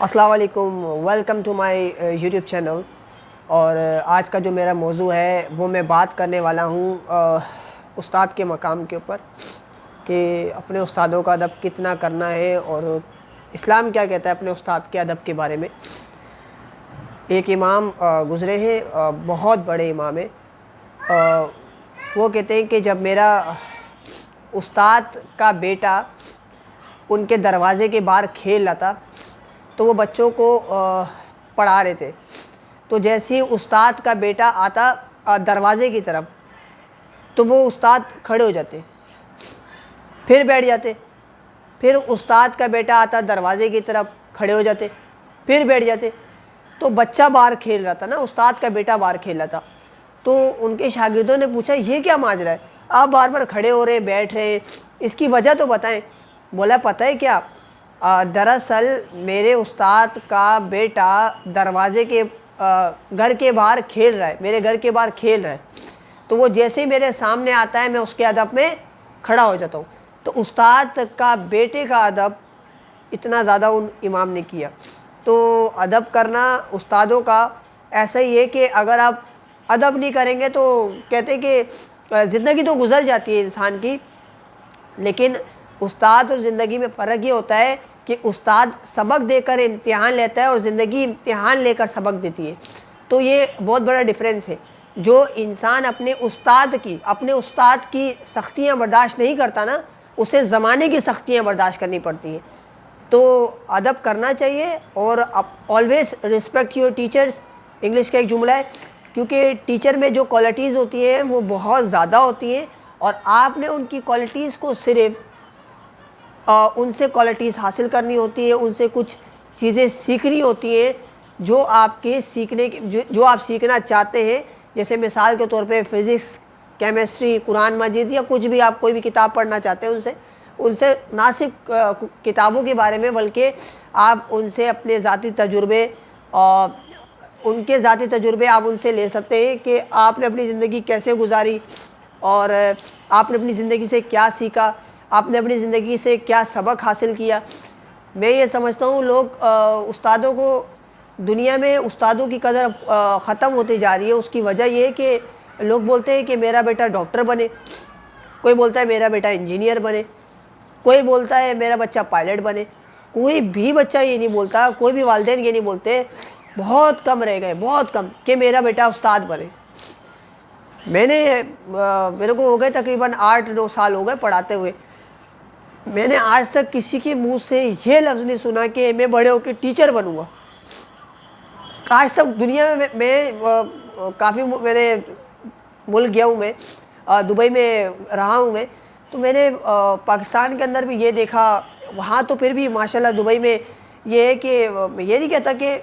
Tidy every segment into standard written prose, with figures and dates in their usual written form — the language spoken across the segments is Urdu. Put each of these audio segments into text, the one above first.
السلام علیکم، welcome to my YouTube channel. اور آج کا جو میرا موضوع ہے وہ میں بات کرنے والا ہوں استاد کے مقام کے اوپر، کہ اپنے استادوں کا ادب کتنا کرنا ہے اور اسلام کیا کہتا ہے اپنے استاد کے ادب کے بارے میں۔ ایک امام گزرے ہیں، بہت بڑے امام ہیں۔ وہ کہتے ہیں کہ جب میرا استاد کا بیٹا ان کے دروازے کے باہر کھیل رہا تھا تو وہ بچوں کو پڑھا رہے تھے، تو جیسے ہی استاد کا بیٹا آتا دروازے کی طرف تو وہ استاد کھڑے ہو جاتے، پھر بیٹھ جاتے، پھر استاد کا بیٹا آتا دروازے کی طرف کھڑے ہو جاتے، پھر بیٹھ جاتے۔ تو بچہ باہر کھیل رہا تھا نا، استاد کا بیٹا باہر کھیل رہا تھا، تو ان کے شاگردوں نے پوچھا یہ کیا ماجرا ہے، آپ بار بار کھڑے ہو رہے بیٹھ رہے، اس کی وجہ تو بتائیں۔ بولا پتہ ہے کیا، دراصل میرے استاد کا بیٹا دروازے کے گھر کے باہر کھیل رہا ہے، میرے گھر کے باہر کھیل رہا ہے، تو وہ جیسے ہی میرے سامنے آتا ہے میں اس کے ادب میں کھڑا ہو جاتا ہوں۔ تو استاد کا بیٹے کا ادب اتنا زیادہ ان امام نے کیا۔ تو ادب کرنا استادوں کا ایسا ہی ہے کہ اگر آپ ادب نہیں کریں گے تو کہتے ہیں کہ زندگی تو گزر جاتی ہے انسان کی، لیکن استاد اور زندگی میں فرق یہ ہوتا ہے کہ استاد سبق دے کر امتحان لیتا ہے اور زندگی امتحان لے کر سبق دیتی ہے۔ تو یہ بہت بڑا ڈیفرنس ہے۔ جو انسان اپنے استاد کی سختیاں برداشت نہیں کرتا نا، اسے زمانے کی سختیاں برداشت کرنی پڑتی ہیں۔ تو ادب کرنا چاہیے، اور always respect your teachers, English کا ایک جملہ ہے، کیونکہ ٹیچر میں جو کوالٹیز ہوتی ہیں وہ بہت زیادہ ہوتی ہیں، اور آپ نے ان کی کوالٹیز کو صرف ان سے کوالٹیز حاصل کرنی ہوتی ہے، ان سے کچھ چیزیں سیکھنی ہوتی ہیں جو آپ کے جو آپ سیکھنا چاہتے ہیں۔ جیسے مثال کے طور پہ فزکس، کیمسٹری، قرآن مجید، یا کچھ بھی آپ کوئی بھی کتاب پڑھنا چاہتے ہیں، ان سے نہ صرف کتابوں کے بارے میں بلکہ آپ ان سے اپنے ذاتی تجربے اور ان کے ذاتی تجربے آپ ان سے لے سکتے ہیں کہ آپ نے اپنی زندگی کیسے گزاری، اور آپ نے اپنی زندگی سے کیا سیکھا، آپ نے اپنی زندگی سے کیا سبق حاصل کیا۔ میں یہ سمجھتا ہوں لوگ استادوں کو، دنیا میں استادوں کی قدر ختم ہوتی جا رہی ہے۔ اس کی وجہ یہ ہے کہ لوگ بولتے ہیں کہ میرا بیٹا ڈاکٹر بنے، کوئی بولتا ہے میرا بیٹا انجینئر بنے، کوئی بولتا ہے میرا بچہ پائلٹ بنے۔ کوئی بھی بچہ یہ نہیں بولتا، کوئی بھی والدین یہ نہیں بولتے، بہت کم رہ گئے، بہت کم، کہ میرا بیٹا استاد بنے۔ میرے کو ہو گئے تقریباً 8-9 سال ہو گئے پڑھاتے ہوئے، میں نے آج تک کسی کے منہ سے یہ لفظ نہیں سنا کہ میں بڑے ہو کے ٹیچر بنوں گا۔ آج تک دنیا میں کافی میں نے ملک گیا ہوں، میں دبئی میں رہا ہوں، تو میں نے پاکستان کے اندر بھی یہ دیکھا، وہاں تو پھر بھی ماشاءاللہ دبئی میں یہ ہے کہ میں یہ نہیں کہتا کہ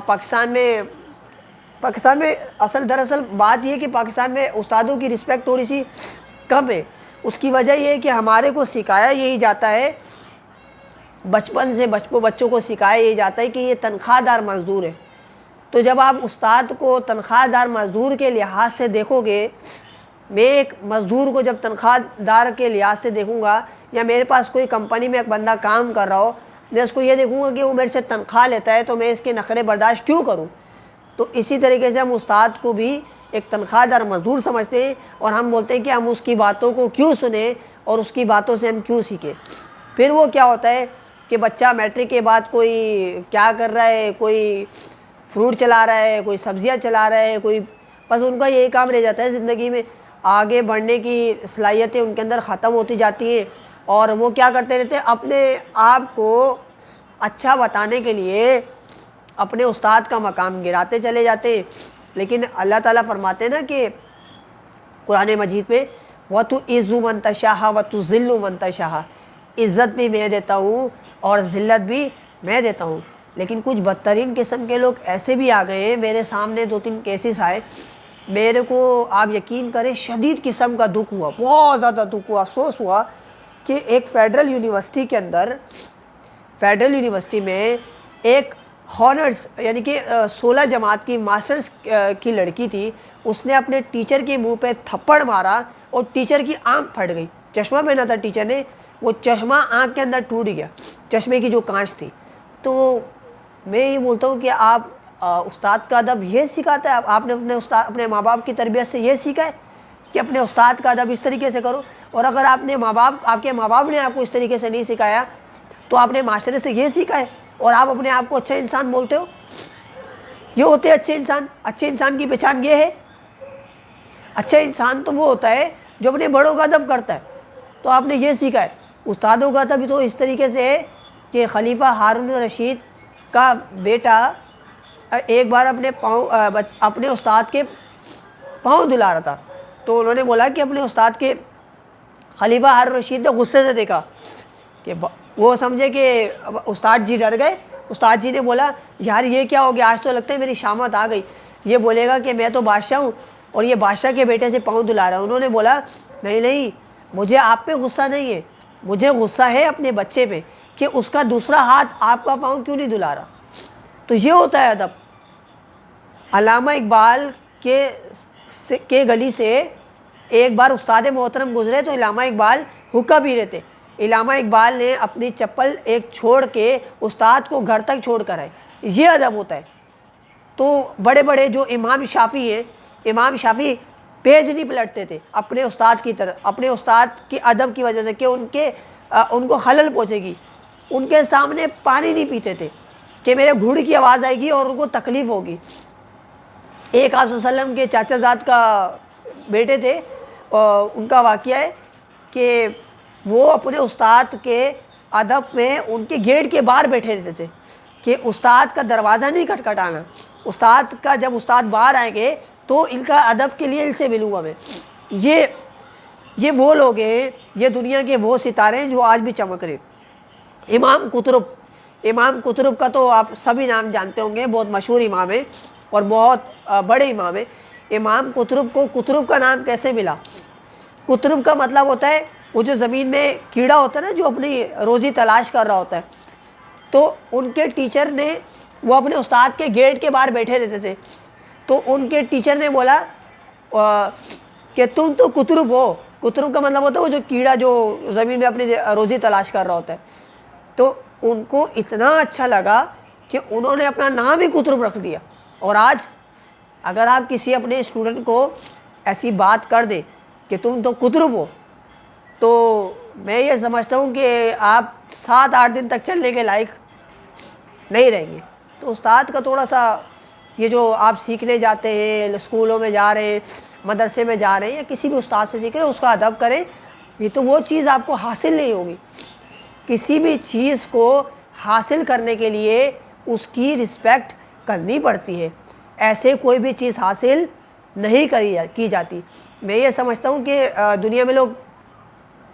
پاکستان میں دراصل بات یہ ہے کہ پاکستان میں استادوں کی رسپیکٹ تھوڑی سی کم ہے۔ اس کی وجہ یہ ہے کہ ہمارے کو سکھایا یہی جاتا ہے، بچپن سے بچوں کو سکھایا یہی جاتا ہے کہ یہ تنخواہ دار مزدور ہے۔ تو جب آپ استاد کو تنخواہ دار مزدور کے لحاظ سے دیکھو گے، میں ایک مزدور کو جب تنخواہ دار کے لحاظ سے دیکھوں گا، یا میرے پاس کوئی کمپنی میں ایک بندہ کام کر رہا ہو، میں اس کو یہ دیکھوں گا کہ وہ میرے سے تنخواہ لیتا ہے تو میں اس کے نخرے برداشت کیوں کروں۔ تو اسی طریقے سے ہم استاد کو بھی ایک تنخواہ دار مزدور سمجھتے ہیں، اور ہم بولتے ہیں کہ ہم اس کی باتوں کو کیوں سنیں اور اس کی باتوں سے ہم کیوں سیکھیں۔ پھر وہ کیا ہوتا ہے کہ بچہ میٹرک کے بعد کوئی کیا کر رہا ہے، کوئی فروٹ چلا رہا ہے، کوئی سبزیاں چلا رہا ہے، کوئی، بس ان کا یہی کام رہ جاتا ہے زندگی میں۔ آگے بڑھنے کی صلاحیتیں ان کے اندر ختم ہوتی جاتی ہیں، اور وہ کیا کرتے رہتے ہیں، اپنے آپ کو اچھا بتانے کے لیے اپنے استاد کا مقام گراتے چلے جاتے ہیں۔ لیکن اللہ تعالیٰ فرماتے ہیں نا کہ قرآن مجید میں وَتُعِزُّ مَن تَشَاءُ وَتُذِلُّ مَن تَشَاءُ، عزت بھی میں دیتا ہوں اور ذلت بھی میں دیتا ہوں۔ لیکن کچھ بدترین قسم کے لوگ ایسے بھی آ گئے ہیں، میرے سامنے 2-3 کیسز آئے، میرے کو آپ یقین کریں شدید قسم کا دکھ ہوا، بہت زیادہ دکھ ہوا، افسوس ہوا کہ ایک فیڈرل یونیورسٹی کے اندر، فیڈرل یونیورسٹی میں ایک ہانرز یعنی کہ 16 جماعت کی ماسٹرز کی لڑکی تھی، اس نے اپنے ٹیچر کے منہ پہ تھپڑ مارا اور ٹیچر کی آنکھ پھٹ گئی۔ چشمہ پہنا تھا ٹیچر نے، وہ چشمہ آنکھ کے اندر ٹوٹ گیا، چشمے کی جو کانچ تھی۔ تو میں یہ بولتا ہوں کہ آپ استاد کا ادب یہ سکھاتا ہے، آپ نے اپنے ماں باپ کی تربیت سے یہ سیکھا ہے کہ اپنے استاد کا ادب اس طریقے سے کرو، اور اگر آپ کے ماں باپ نے آپ کو اس طریقے سے نہیں سکھایا تو آپ نے معاشرے سے یہ سیکھا ہے اور آپ اپنے آپ کو اچھا انسان بولتے ہو؟ یہ ہوتے ہیں اچھے انسان؟ اچھے انسان کی پہچان یہ ہے؟ اچھا انسان تو وہ ہوتا ہے جو اپنے بڑوں کا ادب کرتا ہے، تو آپ نے یہ سیکھا ہے۔ استادوں کا ادب تو اس طریقے سے ہے کہ خلیفہ ہارون رشید کا بیٹا ایک بار اپنے استاد کے پاؤں دھلا رہا تھا، تو انہوں نے بولا کہ اپنے استاد کے خلیفہ ہارون رشید نے غصے سے دیکھا کہ وہ سمجھے کہ استاد جی ڈر گئے۔ استاد جی نے بولا یار یہ کیا ہو گیا، آج تو لگتا ہے میری شامت آ گئی، یہ بولے گا کہ میں تو بادشاہ ہوں اور یہ بادشاہ کے بیٹے سے پاؤں دھلا رہا ہے۔ انہوں نے بولا نہیں، مجھے آپ پہ غصہ نہیں ہے، مجھے غصہ ہے اپنے بچے پہ کہ اس کا دوسرا ہاتھ آپ کا پاؤں کیوں نہیں دھلا رہا۔ تو یہ ہوتا ہے ادب۔ علامہ اقبال کے گلی سے ایک بار استاد محترم گزرے تو علامہ اقبال حقہ پی رہے تھے۔ علامہ اقبال نے اپنی چپل ایک چھوڑ کے استاد کو گھر تک چھوڑ کر آئے، یہ ادب ہوتا ہے۔ تو بڑے بڑے جو امام شافعی ہیں، امام شافعی پیج نہیں پلٹتے تھے اپنے استاد کی طرف، اپنے استاد کی ادب کی وجہ سے کہ ان کو خلل پہنچے گی، ان کے سامنے پانی نہیں پیتے تھے کہ میرے گھوڑ کی آواز آئے گی اور ان کو تکلیف ہوگی۔ ایک آپ صلی اللہ علیہ وسلم کے چاچا زاد کا بیٹے تھے، ان کا واقعہ ہے کہ وہ اپنے استاد کے ادب میں ان کے گیٹ کے باہر بیٹھے رہتے تھے کہ استاد کا دروازہ نہیں کھٹکھٹانا، استاد کا جب استاد باہر آئیں گے تو ان کا ادب کے لیے ان سے ملوں گا میں۔ یہ وہ لوگ ہیں، یہ دنیا کے وہ ستارے ہیں جو آج بھی چمک رہے۔ امام قطرب کا تو آپ سبھی نام جانتے ہوں گے، بہت مشہور امام ہے اور بہت بڑے امام ہے۔ امام قطرب کو قطرب کا نام کیسے ملا؟ قطرب کا مطلب ہوتا ہے وہ جو زمین میں کیڑا ہوتا ہے نا، جو اپنی روزی تلاش کر رہا ہوتا ہے، تو ان کے ٹیچر نے، وہ اپنے استاد کے گیٹ کے باہر بیٹھے رہتے تھے، تو ان کے ٹیچر نے بولا کہ تم تو قطرب ہو۔ قطرب کا مطلب ہوتا ہے وہ جو کیڑا جو زمین میں اپنی روزی تلاش کر رہا ہوتا ہے۔ تو ان کو اتنا اچھا لگا کہ انہوں نے اپنا نام ہی قطرب رکھ دیا۔ اور آج اگر آپ کسی اپنے اسٹوڈنٹ کو ایسی بات کر دیں کہ تم تو قطرب ہو، تو میں یہ سمجھتا ہوں کہ آپ 7-8 دن تک چلنے کے لائق نہیں رہیں گے۔ تو استاد کا تھوڑا سا یہ جو آپ سیکھنے جاتے ہیں، اسکولوں میں جا رہے ہیں، مدرسے میں جا رہے ہیں، یا کسی بھی استاد سے سیکھ رہے ہیں، اس کا ادب کریں۔ یہ تو وہ چیز آپ کو حاصل نہیں ہوگی۔ کسی بھی چیز کو حاصل کرنے کے لیے اس کی رسپیکٹ کرنی پڑتی ہے، ایسے کوئی بھی چیز حاصل نہیں کی جاتی۔ میں یہ سمجھتا ہوں کہ دنیا میں لوگ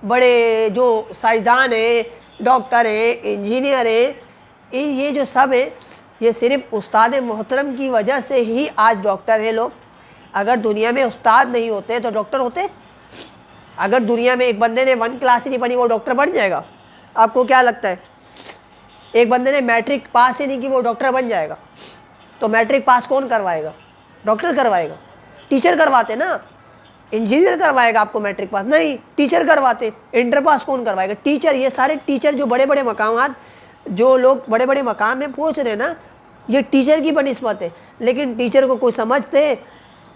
بڑے جو سائنسدان ہیں، ڈاکٹر ہیں، انجینئر ہیں، یہ جو سب ہیں، یہ صرف استاد محترم کی وجہ سے ہی آج ڈاکٹر ہیں لوگ۔ اگر دنیا میں استاد نہیں ہوتے تو ڈاکٹر ہوتے؟ اگر دنیا میں ایک بندے نے 1 کلاس ہی نہیں پڑھی وہ ڈاکٹر بن جائے گا؟ آپ کو کیا لگتا ہے؟ ایک بندے نے میٹرک پاس ہی نہیں کی وہ ڈاکٹر بن جائے گا؟ تو میٹرک پاس کون کروائے گا؟ ڈاکٹر کروائے گا؟ ٹیچر کرواتے نا۔ انجینئر کروائے گا آپ کو میٹرک پاس؟ نہیں، ٹیچر کرواتے۔ انٹر پاس کون کروائے گا؟ ٹیچر۔ یہ سارے ٹیچر جو بڑے بڑے مقامات، جو لوگ بڑے بڑے مقام میں پہنچ رہے ہیں نا، یہ ٹیچر کی بنسبت ہے۔ لیکن ٹیچر کو کوئی سمجھتے،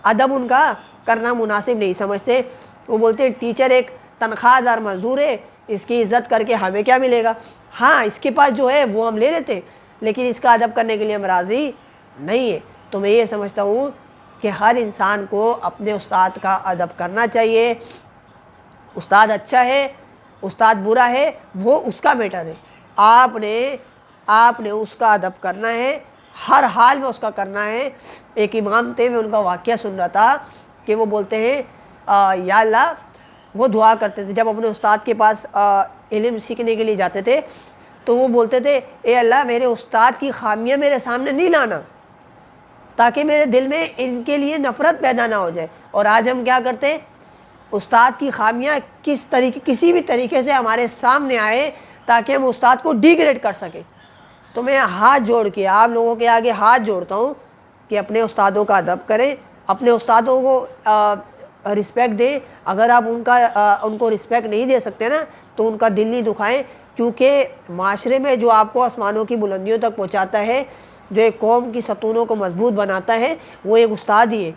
ادب ان کا کرنا مناسب نہیں سمجھتے۔ وہ بولتے ہیں ٹیچر ایک تنخواہ دار مزدور ہے، اس کی عزت کر کے ہمیں کیا ملے گا؟ ہاں، اس کے پاس جو ہے وہ ہم لے لیتے، لیکن اس کا ادب کرنے کے لیے ہم راضی نہیں ہے۔ تو میں یہ سمجھتا ہوں کہ ہر انسان کو اپنے استاد کا ادب کرنا چاہیے۔ استاد اچھا ہے، استاد برا ہے، وہ اس کا میٹر ہے۔ آپ نے اس کا ادب کرنا ہے، ہر حال میں اس کا کرنا ہے۔ ایک امام تھے، میں ان کا واقعہ سن رہا تھا کہ وہ بولتے ہیں یا اللہ، وہ دعا کرتے تھے جب اپنے استاد کے پاس علم سیکھنے کے لیے جاتے تھے، تو وہ بولتے تھے اے اللہ میرے استاد کی خامیاں میرے سامنے نہیں لانا، تاکہ میرے دل میں ان کے لیے نفرت پیدا نہ ہو جائے۔ اور آج ہم کیا کرتے ہیں؟ استاد کی خامیاں کسی بھی طریقے سے ہمارے سامنے آئے تاکہ ہم استاد کو ڈیگریڈ کر سکیں۔ تو میں ہاتھ جوڑ کے آپ لوگوں کے آگے ہاتھ جوڑتا ہوں کہ اپنے استادوں کا ادب کریں، اپنے استادوں کو رسپیکٹ دیں۔ اگر آپ ان کو رسپیکٹ نہیں دے سکتے نا، تو ان کا دل نہیں دکھائیں، کیونکہ معاشرے میں جو آپ کو آسمانوں کی بلندیوں تک پہنچاتا ہے، جو ایک قوم کی ستونوں کو مضبوط بناتا ہے، وہ ایک استاد ہی ہے۔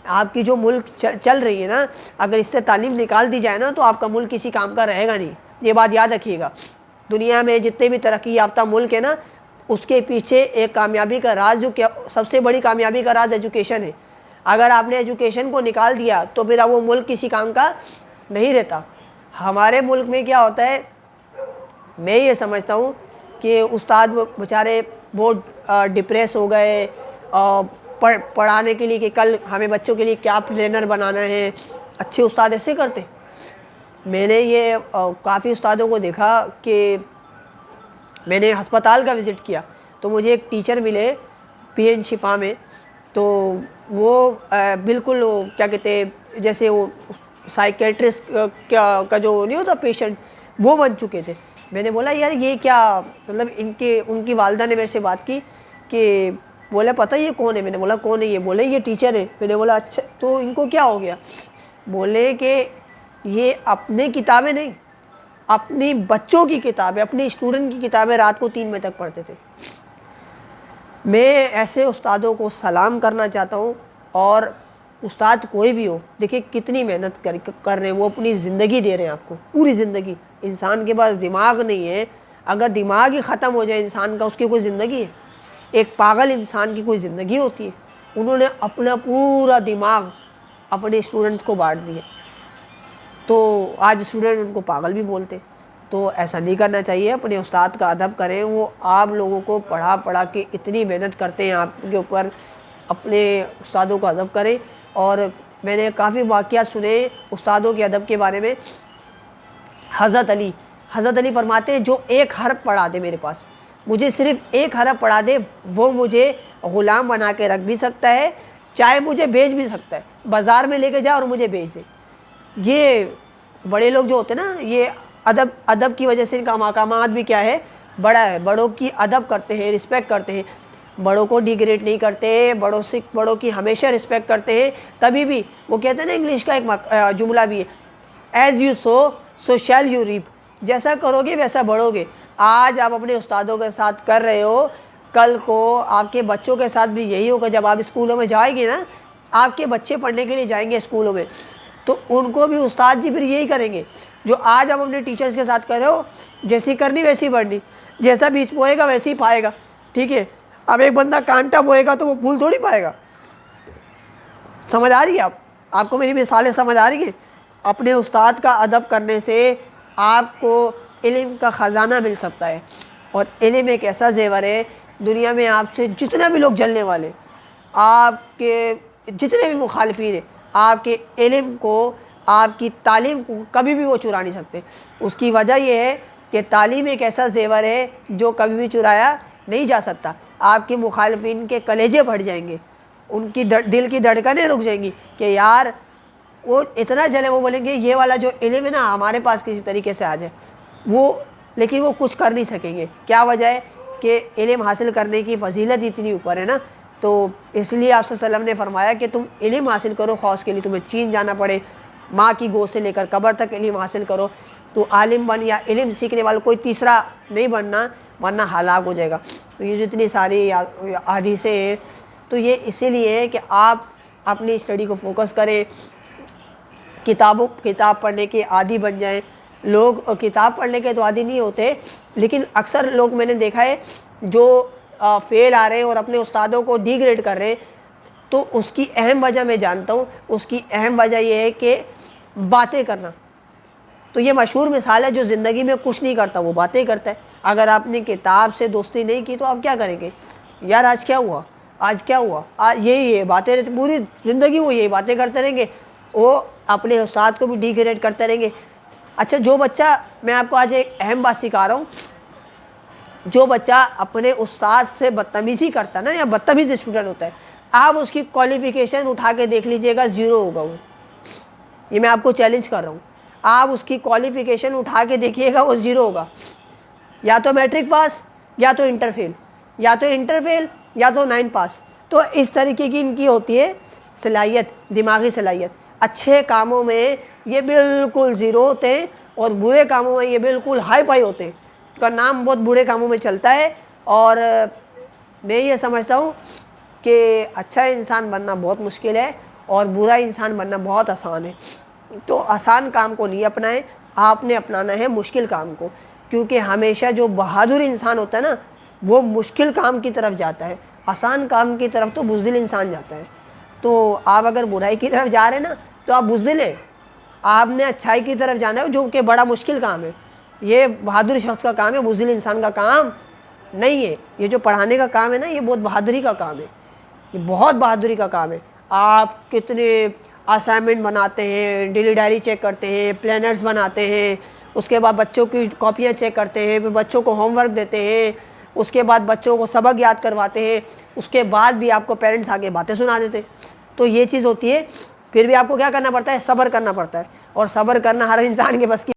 آپ کی جو ملک چل رہی ہے نا، اگر اس سے تعلیم نکال دی جائے نا تو آپ کا ملک کسی کام کا رہے گا نہیں، یہ بات یاد رکھیے گا۔ دنیا میں جتنے بھی ترقی یافتہ ملک ہے نا، اس کے پیچھے ایک کامیابی کا راز، جو کہ سب سے بڑی کامیابی کا راز ایجوکیشن ہے۔ اگر آپ نے ایجوکیشن کو نکال دیا تو پھر اب وہ ملک کسی کام کا نہیں رہتا۔ ہمارے ملک میں کیا ہوتا ہے، میں یہ سمجھتا ہوں کہ استاد بیچارے بہت ڈپریس ہو گئے پڑھانے کے لیے کہ کل ہمیں بچوں کے لیے کیا پلانر بنانا ہے۔ اچھے استاد ایسے کرتے۔ میں نے یہ کافی استادوں کو دیکھا کہ میں نے ہسپتال کا وزٹ کیا تو مجھے ایک ٹیچر ملے پی این شفا میں، تو وہ بالکل کیا کہتے ہیں، جیسے وہ سائیکیٹرسٹ کا جو نہیں ہوتا پیشنٹ، وہ بن چکے تھے۔ میں نے بولا یار یہ کیا مطلب، ان کی والدہ نے میرے سے بات کی کہ بولا پتہ یہ کون ہے؟ میں نے بولا کون ہے یہ؟ بولے یہ ٹیچر ہے۔ میں نے بولا اچھا تو ان کو کیا ہو گیا؟ بولے کہ یہ اپنے کتابیں نہیں، اپنی بچوں کی کتابیں، اپنی اسٹوڈنٹ کی کتابیں رات کو 3 بجے تک پڑھتے تھے۔ میں ایسے استادوں کو سلام کرنا چاہتا ہوں۔ اور استاد کوئی بھی ہو، دیکھیں کتنی محنت کر رہے ہیں، وہ اپنی زندگی دے رہے ہیں آپ کو، پوری زندگی۔ انسان کے پاس دماغ نہیں ہے، اگر دماغ ہی ختم ہو جائے انسان کا، اس کی کوئی زندگی ہے؟ ایک پاگل انسان کی کوئی زندگی ہوتی ہے؟ انہوں نے اپنا پورا دماغ اپنے اسٹوڈنٹس کو بانٹ دیا، تو آج اسٹوڈنٹ ان کو پاگل بھی بولتے۔ تو ایسا نہیں کرنا چاہیے، اپنے استاد کا ادب کریں۔ وہ آپ لوگوں کو پڑھا کے اتنی محنت کرتے ہیں آپ کے اوپر، اپنے استادوں کا ادب کریں۔ اور میں نے کافی واقعات سنے استادوں کے ادب کے بارے میں۔ حضرت علی فرماتے ہیں جو ایک حرف پڑھا دے میرے پاس، مجھے صرف ایک حرف پڑھا دے، وہ مجھے غلام بنا کے رکھ بھی سکتا ہے، چاہے مجھے بیچ بھی سکتا ہے، بازار میں لے کے جائے اور مجھے بیچ دے۔ یہ بڑے لوگ جو ہوتے ہیں نا، یہ ادب کی وجہ سے ان کا مقامات بھی کیا ہے، بڑا ہے۔ بڑوں کی ادب کرتے ہیں، رسپیکٹ کرتے ہیں، بڑوں کو ڈیگریڈ نہیں کرتے، بڑوں کی ہمیشہ رسپیکٹ کرتے ہیں۔ تبھی بھی وہ کہتے ہیں نا، انگلش کا ایک جملہ بھی ہے، as you sow shall you reap, جیسا کرو گے ویسا بڑھو گے۔ آج آپ اپنے استادوں کے ساتھ کر رہے ہو، کل کو آپ کے بچوں کے ساتھ بھی یہی ہوگا۔ جب آپ اسکولوں میں جائیں گے نا، آپ کے بچے پڑھنے کے لیے جائیں گے اسکولوں میں، تو ان کو بھی استاد جی پھر یہی کریں گے جو آج آپ اپنے ٹیچرز کے ساتھ کر رہے ہو۔ جیسی کرنی ویسی بڑھنی، جیسا بیج بوئے گا ویسے ہی پائے گا، ٹھیک ہے؟ اب ایک بندہ کانٹا بوئے گا تو وہ پھول تھوڑی پائے گا۔ سمجھ آ رہی ہے آپ کو میری مثالیں سمجھ آ رہی ہیں؟ اپنے استاد کا ادب کرنے سے آپ کو علم کا خزانہ مل سکتا ہے۔ اور علم ایک ایسا زیور ہے، دنیا میں آپ سے جتنے بھی لوگ جلنے والے، آپ کے جتنے بھی مخالفین ہیں، آپ کے علم کو، آپ کی تعلیم کو کبھی بھی وہ چرا نہیں سکتے۔ اس کی وجہ یہ ہے کہ تعلیم ایک ایسا زیور ہے جو کبھی بھی چرایا نہیں جا سکتا۔ آپ کے مخالفین کے کلیجے پھٹ جائیں گے، ان کی دل کی دھڑکنیں رک جائیں گی کہ یار وہ اتنا جلے، وہ بولیں گے یہ والا جو علم ہے نا ہمارے پاس کسی طریقے سے آ جائے، لیکن وہ کچھ کر نہیں سکیں گے۔ کیا وجہ ہے؟ کہ علم حاصل کرنے کی فضیلت اتنی اوپر ہے نا۔ تو اس لیے آپ صلی اللہ علیہ وسلم نے فرمایا کہ تم علم حاصل کرو، خواہ اس کے لیے تمہیں چین جانا پڑے، ماں کی گود سے لے کر قبر تک علم حاصل کرو۔ تو عالم بن یا علم سیکھنے والا کوئی تیسرا نہیں بننا، ورنہ ہلاک ہو جائے گا۔ تو یہ جتنی ساری حدیثیں ہیں، تو یہ اسی لیے ہے کہ آپ اپنی اسٹڈی کو فوکس کریں، کتاب پڑھنے کے عادی بن جائیں۔ لوگ کتاب پڑھنے کے تو عادی نہیں ہوتے، لیکن اکثر لوگ میں نے دیکھا ہے جو فیل آ رہے ہیں اور اپنے استادوں کو ڈی گریڈ کر رہے ہیں، تو اس کی اہم وجہ میں جانتا ہوں، اس کی اہم وجہ یہ ہے کہ باتیں کرنا۔ تو یہ مشہور مثال ہے، جو زندگی میں کچھ نہیں کرتا وہ باتیں کرتا ہے۔ اگر آپ نے کتاب سے دوستی نہیں کی تو آپ کیا کریں گے؟ یار آج کیا ہوا، آج کیا ہوا، آج یہی باتیں رہتی، پوری زندگی وہ یہی باتیں کرتے رہیں گے، وہ اپنے استاد کو بھی ڈی گریڈ کرتے رہیں گے۔ اچھا، جو بچہ، میں آپ کو آج ایک اہم بات سکھا رہا ہوں، جو بچہ اپنے استاد سے بدتمیزی کرتا ہے نا، یا بدتمیز اسٹوڈنٹ ہوتا ہے، آپ اس کی کوالیفیکیشن اٹھا کے دیکھ لیجئے گا، 0 ہوگا وہ۔ یہ میں آپ کو چیلنج کر رہا ہوں، آپ اس کی کوالیفیکیشن اٹھا کے دیکھیے گا، وہ 0 ہوگا۔ یا تو میٹرک پاس، یا تو انٹر فیل، یا تو انٹر فیل، یا تو 9 پاس۔ تو اس طریقے کی ان کی ہوتی ہے صلاحیت، دماغی صلاحیت۔ اچھے کاموں میں یہ بالکل 0 ہوتے ہیں، اور برے کاموں میں یہ بالکل ہائی فائی ہوتے ہیں۔ کا نام بہت برے کاموں میں چلتا ہے، اور میں یہ سمجھتا ہوں کہ اچھا انسان بننا بہت مشکل ہے اور برا انسان بننا بہت آسان ہے۔ تو آسان کام کو نہیں اپنائیں، آپ نے اپنانا ہے مشکل کام کو، کیونکہ ہمیشہ جو بہادر انسان ہوتا ہے نا وہ مشکل کام کی طرف جاتا ہے، آسان کام کی طرف تو بزدل انسان جاتا ہے۔ تو آپ اگر برائی کی طرف جا رہے ہیں نا تو آپ بزدل ہیں، آپ نے اچھائی کی طرف جانا ہے جو کہ بڑا مشکل کام ہے۔ یہ بہادر شخص کا کام ہے، بزدل انسان کا کام نہیں ہے۔ یہ جو پڑھانے کا کام ہے نا یہ بہت بہادری کا کام ہے، یہ بہت بہادری کا کام ہے۔ آپ کتنے اسائنمنٹ بناتے ہیں، ڈیلی ڈائری چیک کرتے ہیں، پلانرز بناتے ہیں، اس کے بعد بچوں کی کاپیاں چیک کرتے ہیں، پھر بچوں کو ہوم ورک دیتے ہیں، اس کے بعد بچوں کو سبق یاد کرواتے ہیں، اس کے بعد بھی آپ کو پیرنٹس آگے باتیں سنا دیتے ہیں۔ تو یہ چیز ہوتی ہے، پھر بھی آپ کو کیا کرنا پڑتا ہے؟ صبر کرنا پڑتا ہے، اور صبر کرنا ہر انسان کے بس کی